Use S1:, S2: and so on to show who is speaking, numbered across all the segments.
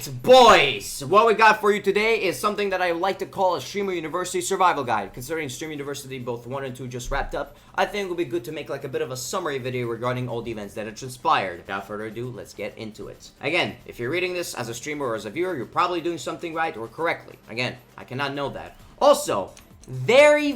S1: Alright, boys, what we got for you today is something that I like to call a Streamer University survival guide. Considering Streamer University both 1 and 2 just wrapped up, I think it would be good to make like a bit of a summary video regarding all the events that have transpired. Without further ado, let's get into it. Again, if you're reading this as a streamer or as a viewer, you're probably doing something right or correctly. Again, I cannot know that. Also, very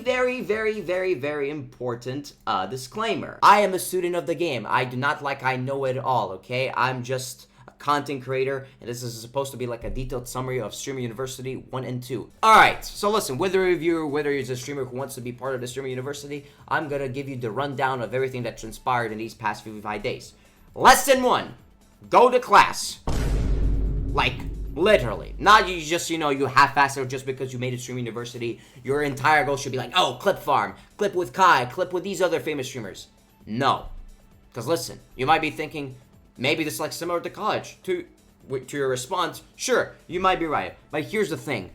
S1: important disclaimer. I am a student of the game. I do not like I know it all, okay? I'm just a content creator, and this is supposed to be like a detailed summary of Streamer University 1 and 2. Alright, so listen, whether you're a viewer, whether you're a streamer who wants to be part of the Streamer University, I'm gonna give you the rundown of everything that transpired in these past 55 days. Lesson 1. Go to class. Like, literally. Not you just, you half-ass it just because you made it Streamer University. Your entire goal should be like, oh, clip farm, clip with Kai, clip with these other famous streamers. No. Because listen, you might be thinking, maybe this is like similar to college. To your response, sure, you might be right. But here's the thing.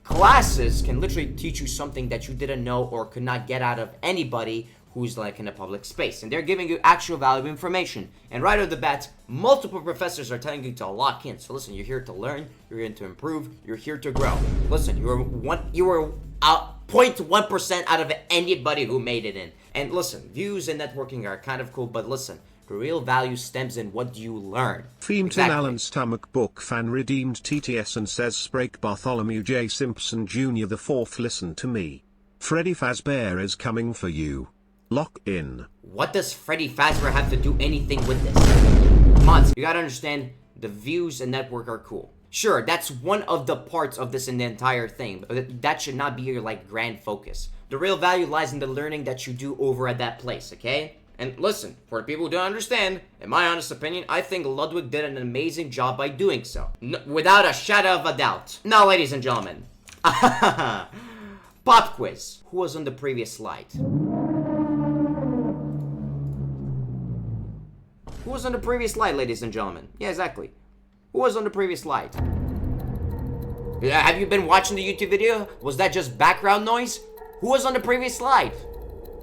S1: Classes can literally teach you something that you didn't know or could not get out of anybody who's like in a public space, and they're giving you actual valuable information. And right off the bat, multiple professors are telling you to lock in. So listen, you're here to learn, you're here to improve, you're here to grow. Listen, you were out 0.1% out of anybody who made it in. And listen, views and networking are kind of cool, but listen, the real value stems in what you learn.
S2: Fiendton Alan Stomach Book fan redeemed TTS and says Sprake Bartholomew J. Simpson Jr. the 4th listen to me. Freddy Fazbear is coming for you. Lock in.
S1: What does Freddy Fazbear have to do anything with this? Come on, you gotta understand, the views and network are cool. Sure, that's one of the parts of this in the entire thing, but that should not be your like grand focus. The real value lies in the learning that you do over at that place, okay? And listen, for the people who don't understand, in my honest opinion, I think Ludwig did an amazing job by doing so. Without a shadow of a doubt. Now, ladies and gentlemen, pop quiz. Who was on the previous slide? Who was on the previous slide, ladies and gentlemen? Yeah, exactly. Who was on the previous slide? Have you been watching the YouTube video? Was that just background noise? Who was on the previous slide?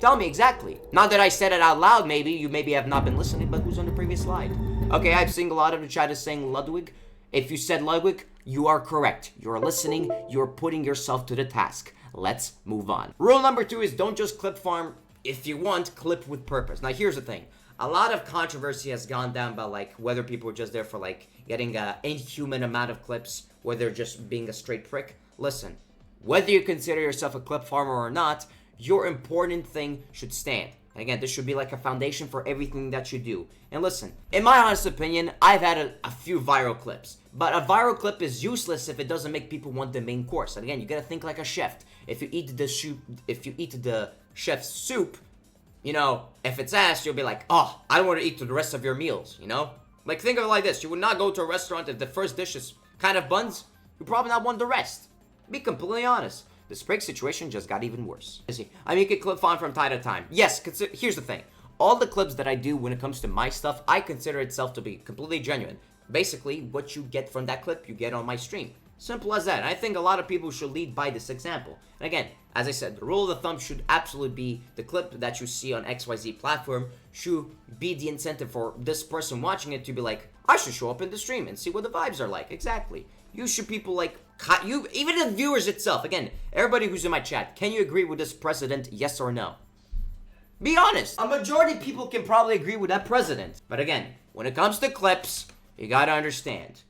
S1: Tell me exactly. Not that I said it out loud, maybe. You maybe have not been listening, but who's on the previous slide? Okay, I've seen a lot of the chat is saying Ludwig. If you said Ludwig, you are correct. You're listening. You're putting yourself to the task. Let's move on. Rule number 2 is don't just clip farm. If you want, clip with purpose. Now, here's the thing. A lot of controversy has gone down about like whether people are just there for like getting an inhuman amount of clips, whether just being a straight prick. Listen, whether you consider yourself a clip farmer or not, your important thing should stand. And again, this should be like a foundation for everything that you do. And listen, in my honest opinion, I've had a few viral clips. But a viral clip is useless if it doesn't make people want the main course. And again, you gotta think like a chef. If you eat the chef's soup, if it's ass, you'll be like, oh, I want to eat the rest of your meals, Like, think of it like this. You would not go to a restaurant if the first dish is kind of buns. You probably not want the rest. Be completely honest. The Sprake situation just got even worse. I mean, you can clip on from time to time. Yes, here's the thing. All the clips that I do when it comes to my stuff, I consider itself to be completely genuine. Basically, what you get from that clip, you get on my stream. Simple as that. And I think a lot of people should lead by this example. And again, as I said, the rule of the thumb should absolutely be the clip that you see on XYZ platform should be the incentive for this person watching it to be like, I should show up in the stream and see what the vibes are like. Exactly. You should people like, even the viewers itself. Again, everybody who's in my chat, can you agree with this president, yes or no? Be honest. A majority of people can probably agree with that president. But again, when it comes to clips, you gotta understand,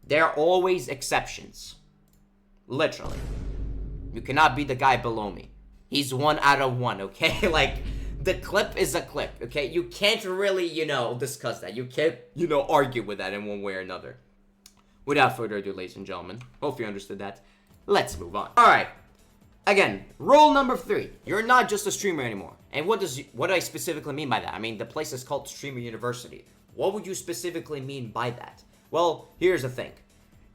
S1: there are always exceptions. Literally. You cannot be the guy below me. He's 1 out of 1, okay? Like, the clip is a clip, okay? You can't really, discuss that. You can't, argue with that in one way or another. Without further ado, ladies and gentlemen, hope you understood that. Let's move on. Alright. Again, rule number 3. You're not just a streamer anymore. And what do I specifically mean by that? I mean, the place is called Streamer University. What would you specifically mean by that? Well, here's the thing.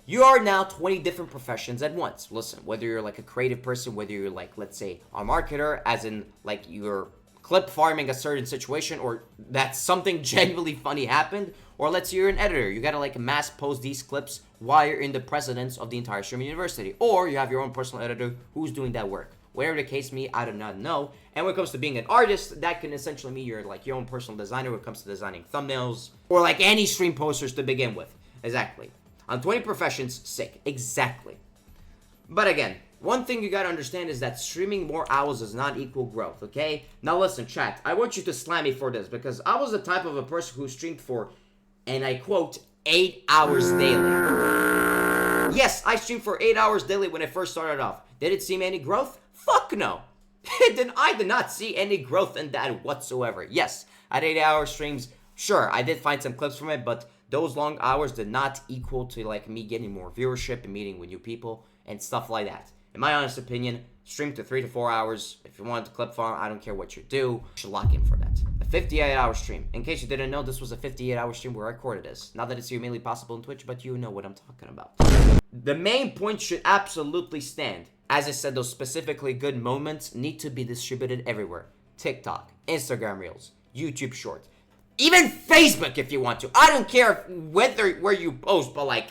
S1: You are now 20 different professions at once. Listen, whether you're like a creative person, whether you're like, let's say, a marketer, as in like you're clip farming a certain situation, or that something genuinely funny happened, or let's say you're an editor. You gotta like mass post these clips while you're in the presidents of the entire Streamer University. Or you have your own personal editor who's doing that work. Whatever the case may, I do not know. And when it comes to being an artist, that can essentially mean you're like your own personal designer when it comes to designing thumbnails, or like any stream posters to begin with. Exactly. On 20 professions, sick. Exactly. But again, one thing you gotta understand is that streaming more hours does not equal growth, okay? Now listen, chat, I want you to slam me for this because I was the type of a person who streamed for, and I quote, 8 hours daily. Yes, I streamed for 8 hours daily when I first started off. Did it seem any growth? Fuck no. I did not see any growth in that whatsoever. Yes, at 8-hour streams, sure, I did find some clips from it, but those long hours did not equal to like me getting more viewership and meeting with new people and stuff like that. In my honest opinion, stream to 3 to 4 hours. If you want to clip farm, I don't care what you do. You should lock in for that. A 58-hour stream. In case you didn't know, this was a 58-hour stream where I recorded this. Not that it's humanly possible on Twitch, but you know what I'm talking about. The main point should absolutely stand. As I said, those specifically good moments need to be distributed everywhere. TikTok, Instagram Reels, YouTube Shorts, even Facebook if you want to. I don't care where you post, but like,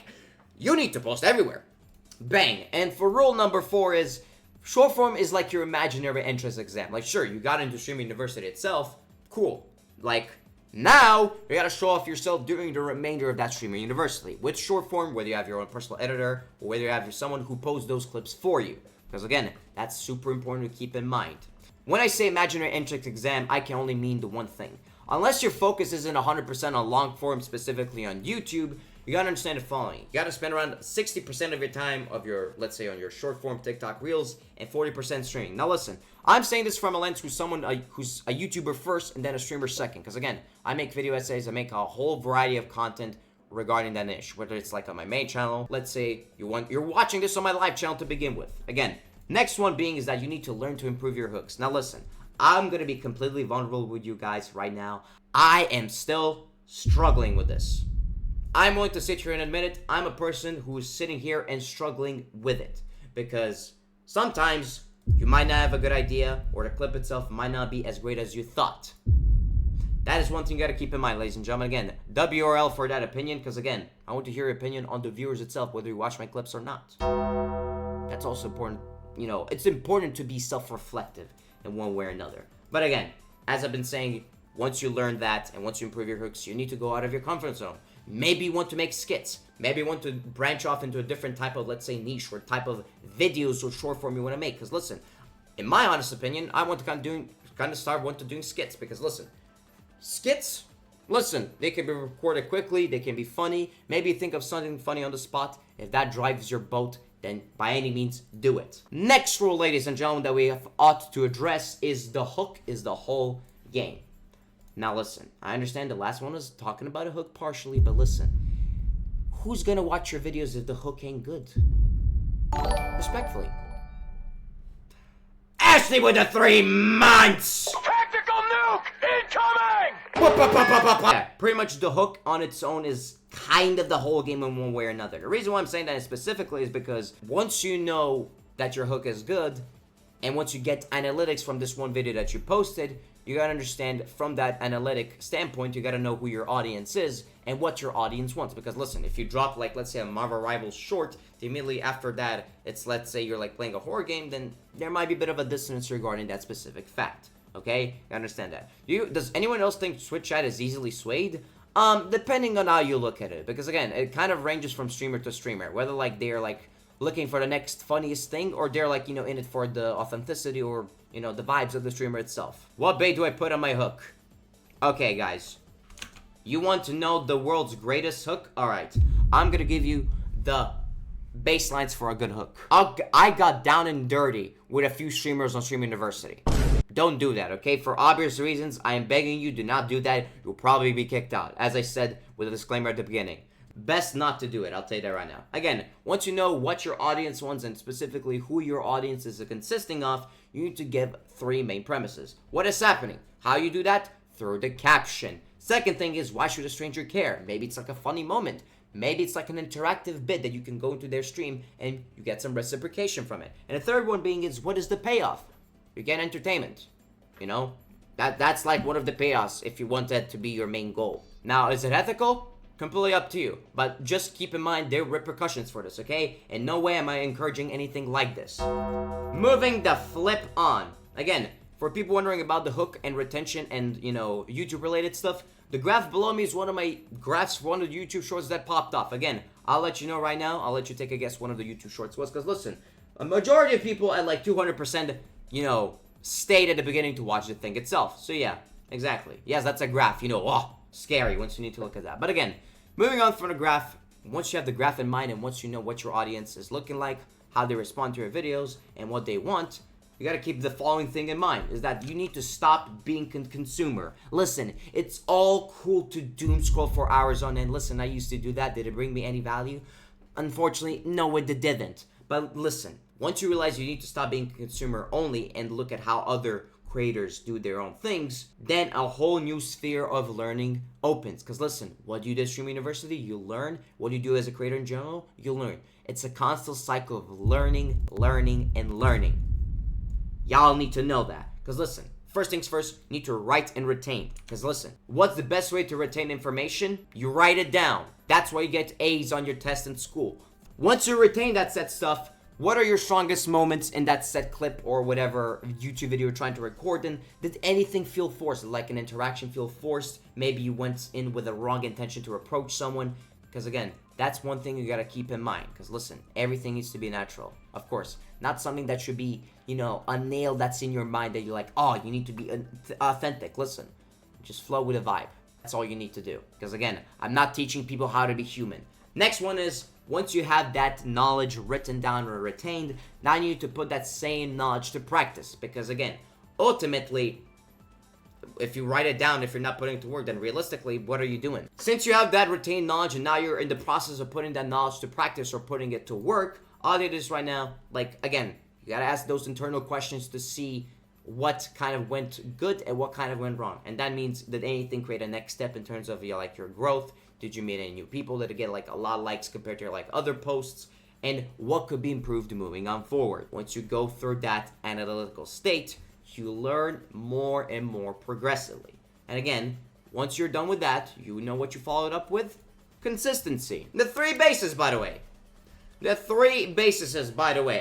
S1: you need to post everywhere. Bang. And for rule number 4 is, short form is like your imaginary entrance exam. Like, sure, you got into streaming university itself. Cool. Like, now, you gotta show off yourself during the remainder of that streaming university. With short form, whether you have your own personal editor, or whether you have someone who posts those clips for you. Because again, that's super important to keep in mind. When I say imaginary entrance exam, I can only mean the one thing. Unless your focus isn't 100% on long form, specifically on YouTube, you gotta understand the following. You gotta spend around 60% of your time of your, let's say, on your short form TikTok Reels and 40% streaming. Now listen, I'm saying this from a lens who's someone who's a YouTuber first and then a streamer second. Because again, I make video essays, I make a whole variety of content regarding that niche. Whether it's like on my main channel, let's say you're watching this on my live channel to begin with. Again, next one being is that you need to learn to improve your hooks. Now listen, I'm gonna be completely vulnerable with you guys right now. I am still struggling with this. I'm going to sit here and admit it. I'm a person who is sitting here and struggling with it. Because sometimes you might not have a good idea, or the clip itself might not be as great as you thought. That is one thing you gotta keep in mind, ladies and gentlemen. Again, WRL for that opinion, because again, I want to hear your opinion on the viewers itself, whether you watch my clips or not. That's also important. You know, it's important to be self-reflective in one way or another. But again, as I've been saying, once you learn that and once you improve your hooks, you need to go out of your comfort zone. Maybe you want to make skits. Maybe you want to branch off into a different type of, let's say, niche or type of videos or short form you want to make. Because listen, in my honest opinion, I want to start doing skits. Because listen, skits, listen, they can be recorded quickly. They can be funny. Maybe think of something funny on the spot. If that drives your boat, then by any means, do it. Next rule, ladies and gentlemen, that we have ought to address is the hook is the whole game. Now listen, I understand the last one was talking about a hook partially, but listen, who's gonna watch your videos if the hook ain't good? Respectfully. Ashley with the 3 months!
S3: Tactical nuke incoming!
S1: Yeah, pretty much the hook on its own is kind of the whole game in one way or another. The reason why I'm saying that specifically is because once you know that your hook is good, and once you get analytics from this one video that you posted, you gotta understand from that analytic standpoint, you gotta know who your audience is and what your audience wants. Because listen, if you drop like, let's say a Marvel Rivals short, immediately after that, it's, let's say you're like playing a horror game, then there might be a bit of a dissonance regarding that specific fact. Okay? You understand that. Does anyone else think Twitch chat is easily swayed? Depending on how you look at it. Because again, it kind of ranges from streamer to streamer. Whether like they're like looking for the next funniest thing, or they're like, you know, in it for the authenticity or, you know, the vibes of the streamer itself. What bait do I put on my hook? Okay, guys. You want to know the world's greatest hook? Alright. I'm gonna give you the baselines for a good hook. I got down and dirty with a few streamers on Stream University. Don't do that, okay? For obvious reasons, I am begging you, do not do that. You'll probably be kicked out. As I said with a disclaimer at the beginning. Best not to do it, I'll tell you that right now. Again, once you know what your audience wants and specifically who your audience is consisting of, you need to give 3 main premises. What is happening? How you do that? Through the caption. Second thing is, why should a stranger care? Maybe it's like a funny moment. Maybe it's like an interactive bit that you can go into their stream and you get some reciprocation from it. And the third one being is, what is the payoff? You get entertainment. You know? That's like one of the payoffs if you want that to be your main goal. Now, is it ethical? Completely up to you, but just keep in mind there are repercussions for this, okay? In no way am I encouraging anything like this. Moving the flip on. Again, for people wondering about the hook and retention and, you know, YouTube related stuff, The graph below me is one of my graphs for one of the YouTube shorts that popped off. Again, I'll let you know right now. I'll let you take a guess one of the YouTube shorts was. Because listen, a majority of people at like 200%, stayed at the beginning to watch the thing itself. So yeah, exactly. Yes, that's a graph. Scary once you need to look at that. But again, moving on from the graph, once you have the graph in mind and once you know what your audience is looking like, how they respond to your videos, and what they want, you gotta keep the following thing in mind, is that you need to stop being a consumer. Listen, it's all cool to doom scroll for hours on end. Listen, I used to do that. Did it bring me any value? Unfortunately, no, it didn't. But listen, once you realize you need to stop being consumer only and look at how other creators do their own things, then a whole new sphere of learning opens. Because listen, what you do at Stream University, you learn. What you do as a creator in general, you learn. It's a constant cycle of learning, learning, and learning. Y'all need to know that. Because listen, first things first, you need to write and retain. Because listen, what's the best way to retain information? You write it down. That's why you get A's on your test in school. Once you retain that set stuff, what are your strongest moments in that set clip or whatever YouTube video you're trying to record in? Did anything feel forced? Like an interaction feel forced? Maybe you went in with a wrong intention to approach someone? Because again, that's one thing you gotta keep in mind. Because listen, everything needs to be natural. Of course, not something that should be, a nail that's in your mind that you're like, oh, you need to be authentic. Listen, just flow with a vibe. That's all you need to do. Because again, I'm not teaching people how to be human. Next one is, once you have that knowledge written down or retained, now you need to put that same knowledge to practice. Because again, ultimately, if you write it down, if you're not putting it to work, then realistically, what are you doing? Since you have that retained knowledge and now you're in the process of putting that knowledge to practice or putting it to work, all it is right now, again, you gotta ask those internal questions to see what kind of went good and what kind of went wrong. And that means, did anything create a next step in terms of your growth? Did you meet any new people? Did it get a lot of likes compared to your other posts? And what could be improved moving on forward? Once you go through that analytical state, you learn more and more progressively. And again, once you're done with that, you know what you followed up with? Consistency. The three bases, by the way.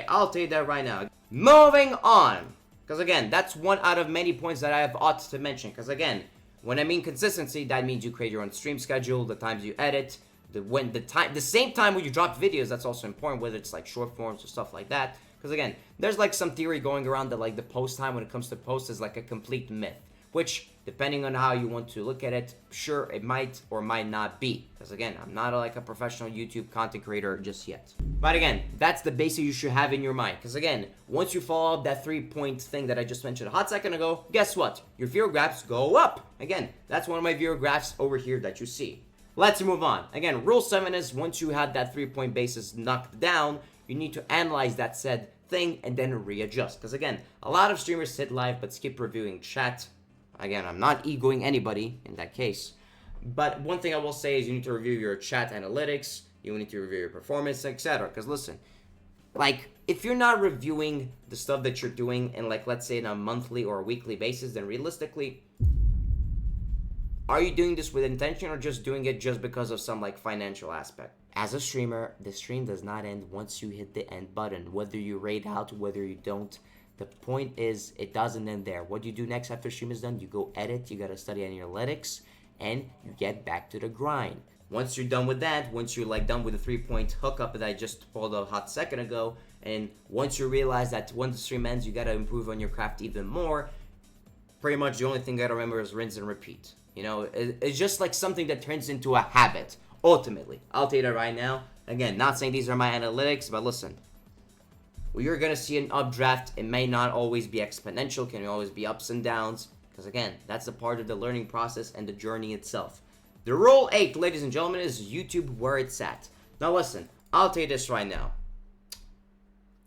S1: I'll tell you that right now. Moving on. Because again, that's one out of many points that I have ought to mention. Because again, when I mean consistency, that means you create your own stream schedule, the times you edit, the same time when you drop videos. That's also important, whether it's short forms or stuff like that. Because again, there's some theory going around that the post time when it comes to posts is a complete myth. Which, depending on how you want to look at it, sure, it might or might not be. Because again, I'm not a professional YouTube content creator just yet. But again, that's the basic you should have in your mind. Because again, once you follow up that 3-point thing that I just mentioned a hot second ago, guess what? Your viewer graphs go up. Again, that's one of my viewer graphs over here that you see. Let's move on. Again, rule 7 is once you have that 3-point basis knocked down, you need to analyze that said thing and then readjust. Because again, a lot of streamers sit live but skip reviewing chat. Again, I'm not egoing anybody in that case. But one thing I will say is you need to review your chat analytics, you need to review your performance, etc. Because listen, if you're not reviewing the stuff that you're doing in let's say, in a monthly or a weekly basis, then realistically, are you doing this with intention or just doing it just because of some financial aspect? As a streamer, the stream does not end once you hit the end button. Whether you raid out, whether you don't, the point is, it doesn't end there. What you do next after stream is done, you go edit, you gotta study analytics, and you get back to the grind. Once you're done with that, once you're done with the 3-point hookup that I just pulled a hot second ago, and once you realize that when the stream ends, you gotta improve on your craft even more, pretty much the only thing you gotta remember is rinse and repeat. It's just something that turns into a habit, ultimately. I'll tell you that right now. Again, not saying these are my analytics, but listen. Well, you're going to see an updraft. It may not always be exponential, can always be ups and downs. Because again, that's a part of the learning process and the journey itself. The rule 8, ladies and gentlemen, is YouTube where it's at. Now listen, I'll tell you this right now.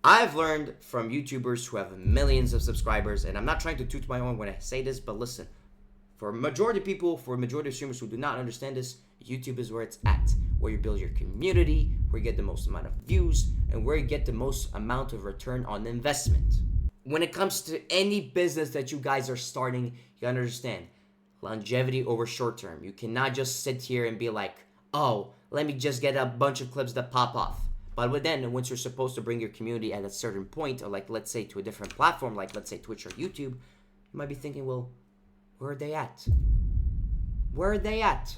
S1: I've learned from YouTubers who have millions of subscribers, and I'm not trying to toot my own when I say this, but listen. For a majority of people, for a majority of streamers who do not understand this, YouTube is where it's at. Where you build your community, where you get the most amount of views, and where you get the most amount of return on investment. When it comes to any business that you guys are starting, you gotta understand. Longevity over short term. You cannot just sit here and be like, oh, let me just get a bunch of clips that pop off. But then, once you're supposed to bring your community at a certain point, or let's say to a different platform, let's say Twitch or YouTube, you might be thinking, well, where are they at? Where are they at?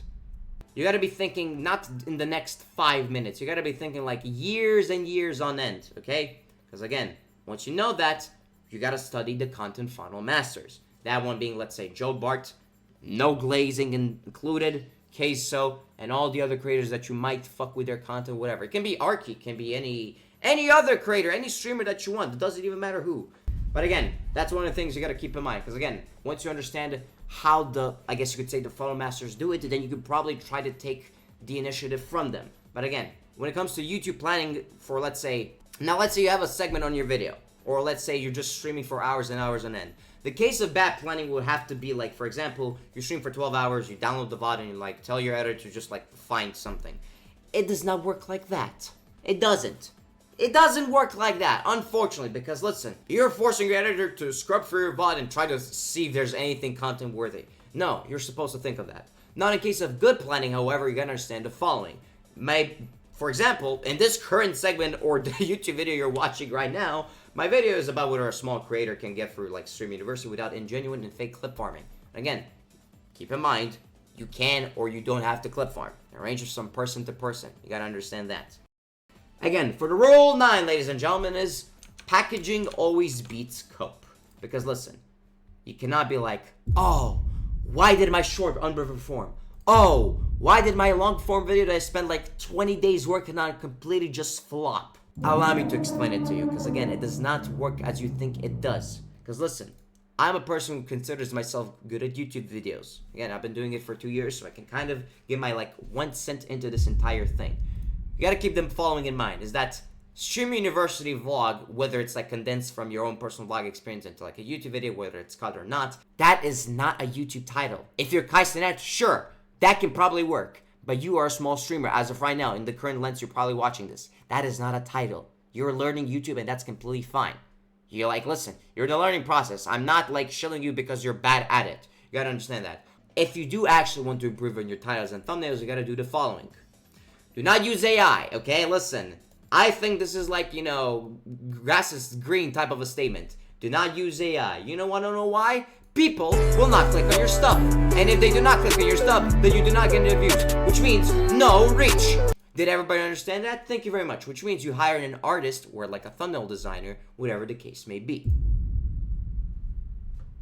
S1: You gotta be thinking not in the next 5 minutes. You gotta be thinking like years and years on end, okay? Because again, once you know that, you gotta study the content funnel masters. That one being, let's say, Joe Bart, no glazing included, Queso, and all the other creators that you might fuck with their content, whatever. It can be Arky, it can be any other creator, any streamer that you want. It doesn't even matter who. But again, that's one of the things you gotta keep in mind. Because again, once you understand how the, I guess you could say, the funnel masters do it, then you could probably try to take the initiative from them. But again, when it comes to YouTube planning for, let's say you have a segment on your video, or let's say you're just streaming for hours and hours on end. The case of bad planning would have to be like, for example, you stream for 12 hours, you download the VOD, and you like tell your editor to just like find something. It does not work like that. It doesn't. It doesn't work like that, unfortunately, because listen, you're forcing your editor to scrub through your VOD and try to see if there's anything content worthy. No, you're supposed to think of that. Not in case of good planning, however, you gotta understand the following. For example, in this current segment or the YouTube video you're watching right now, my video is about what a small creator can get through like Stream University without ingenuine and fake clip farming. Again, keep in mind, you can or you don't have to clip farm. It ranges from person to person. You gotta understand that. Again, for the rule 9, ladies and gentlemen, is packaging always beats cope. Because listen, you cannot be like, oh, why did my short underperform? Oh, why did my long form video that I spent like 20 days working on completely just flop? Allow me to explain it to you, because again, it does not work as you think it does. Because listen, I'm a person who considers myself good at YouTube videos. Again, I've been doing it for 2 years, so I can kind of give my like 1 cent into this entire thing. You gotta keep them following in mind, is that Stream University vlog, whether it's like condensed from your own personal vlog experience into like a YouTube video, whether it's cut or not, that is not a YouTube title. If you're Kai Cenat, sure, that can probably work. But you are a small streamer as of right now, in the current lens you're probably watching this. That is not a title. You're learning YouTube and that's completely fine. You're like, listen, you're in the learning process. I'm not like shilling you because you're bad at it. You gotta understand that. If you do actually want to improve on your titles and thumbnails, you gotta do the following. Do not use AI, okay? Listen, I think this is like, grass is green type of a statement. Do not use AI. You know, wanna know why? People will not click on your stuff. And if they do not click on your stuff, then you do not get any views, which means no reach. Did everybody understand that? Thank you very much. Which means you hire an artist or like a thumbnail designer, whatever the case may be.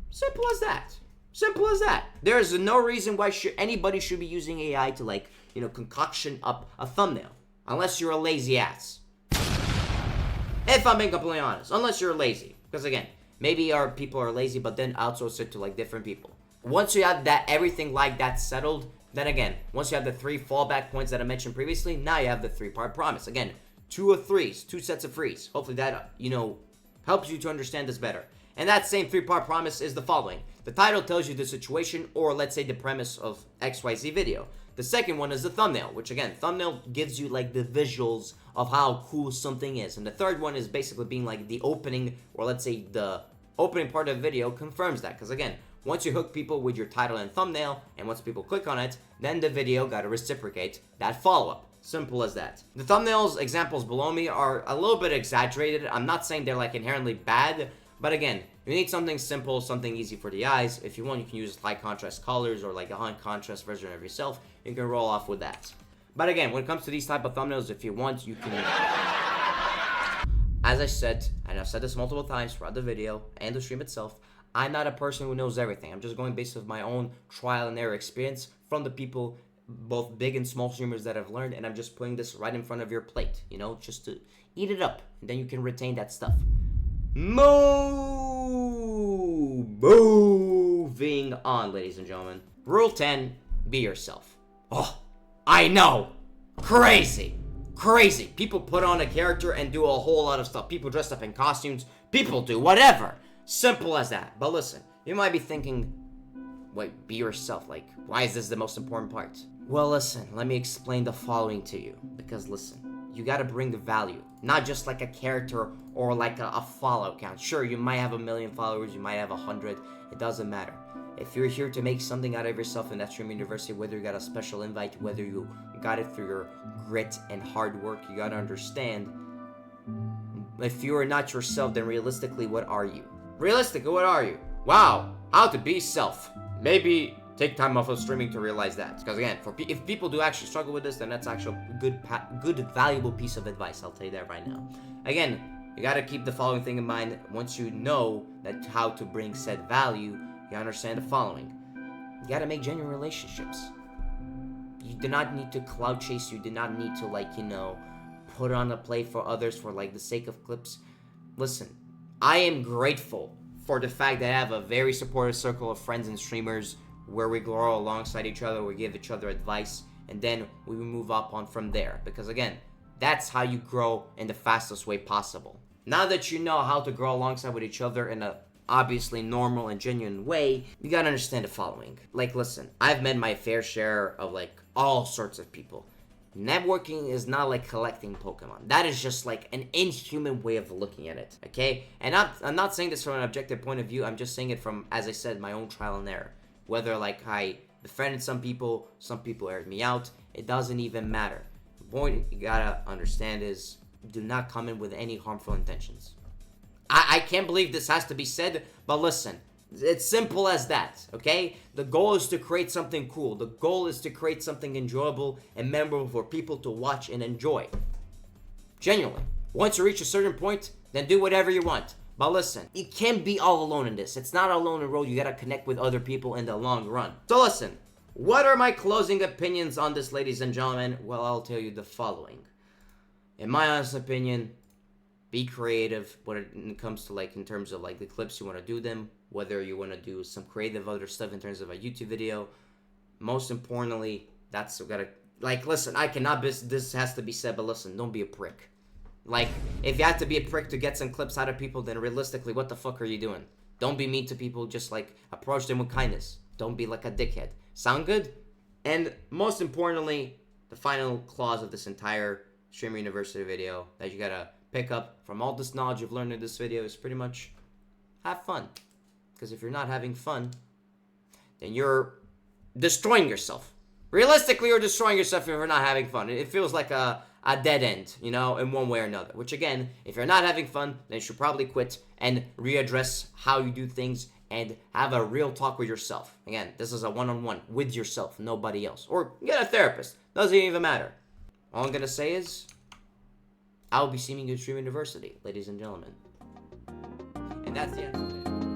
S1: Simple as that. Simple as that. There is no reason why anybody should be using AI to like, concoction up a thumbnail. Unless you're a lazy ass. If I'm being completely honest. Unless you're lazy. Because again, maybe our people are lazy, but then outsource it to like different people. Once you have that, everything like that settled, then again, once you have the 3 fallback points that I mentioned previously, now you have the 3-part promise. Again, 2 of 3s, 2 sets of 3s. Hopefully that, helps you to understand this better. And that same 3-part promise is the following. The title tells you the situation, or let's say the premise of XYZ video. The second one is the thumbnail, which again, thumbnail gives you like the visuals of how cool something is. And the third one is basically being like the opening, or let's say the opening part of the video confirms that. Because again, once you hook people with your title and thumbnail, and once people click on it, then the video gotta reciprocate that follow-up. Simple as that. The thumbnails examples below me are a little bit exaggerated. I'm not saying they're like inherently bad, but again, you need something simple, something easy for the eyes. If you want, you can use high contrast colors or like a high contrast version of yourself. You can roll off with that. But again, when it comes to these type of thumbnails, if you want, you can... As I said, and I've said this multiple times throughout the video and the stream itself, I'm not a person who knows everything. I'm just going based on my own trial and error experience from the people, both big and small streamers that I've learned, and I'm just putting this right in front of your plate, just to eat it up, and then you can retain that stuff. Moving on, ladies and gentlemen. Rule 10, be yourself. Oh, I know. Crazy. People put on a character and do a whole lot of stuff. People dress up in costumes. People do whatever. Simple as that. But listen, you might be thinking, wait, be yourself. Like, why is this the most important part? Well, listen, let me explain the following to you. Because listen, you gotta bring the value. Not just like a character or like a follow count. Sure, you might have 1 million followers, you might have 100. It doesn't matter. If you're here to make something out of yourself in that Stream University, whether you got a special invite, whether you got it through your grit and hard work, you gotta understand, if you are not yourself, then realistically, what are you? Realistically, what are you? Wow, how to be self. Maybe Take time off of streaming to realize that. Because again, if people do actually struggle with this, then that's actually a good, valuable piece of advice. I'll tell you that right now. Again, you gotta keep the following thing in mind. Once you know that how to bring said value, you understand the following. You gotta make genuine relationships. You do not need to cloud chase. You do not need to, like, you know, put on a play for others for, like, the sake of clips. Listen, I am grateful for the fact that I have a very supportive circle of friends and streamers where we grow alongside each other, we give each other advice, and then we move up on from there. Because again, that's how you grow in the fastest way possible. Now that you know how to grow alongside with each other in a obviously normal and genuine way, you gotta understand the following. Like, listen, I've met my fair share of, like, all sorts of people. Networking is not like collecting Pokemon. That is just like an inhuman way of looking at it, okay? And I'm not saying this from an objective point of view. I'm just saying it from, as I said, my own trial and error. Whether, like, I befriended some people aired me out, it doesn't even matter. The point you gotta understand is, do not come in with any harmful intentions. I can't believe this has to be said, but listen, it's simple as that, okay? The goal is to create something cool. The goal is to create something enjoyable and memorable for people to watch and enjoy. Genuinely. Once you reach a certain point, then do whatever you want. But listen, you can't be all alone in this. It's not a lone road. You gotta connect with other people in the long run. So listen, what are my closing opinions on this, ladies and gentlemen? Well, I'll tell you the following. In my honest opinion, be creative when it comes to, like, in terms of, like, the clips you want to do them, whether you want to do some creative other stuff in terms of a YouTube video. Most importantly, that's gotta, like, listen, I cannot, this has to be said, but listen, don't be a prick. Like, if you have to be a prick to get some clips out of people, then realistically, what the fuck are you doing? Don't be mean to people, just, like, approach them with kindness. Don't be like a dickhead. Sound good? And most importantly, the final clause of this entire Streamer University video that you gotta pick up from all this knowledge you've learned in this video is pretty much have fun. Because if you're not having fun, then you're destroying yourself. Realistically, you're destroying yourself if you're not having fun. It feels like a dead end, you know, in one way or another. Which again, if you're not having fun, then you should probably quit and readdress how you do things and have a real talk with yourself. Again, this is a one-on-one with yourself, nobody else. Or get a therapist. Doesn't even matter. All I'm gonna say is, I'll be seeing you at Stream University, ladies and gentlemen. And that's the end of it.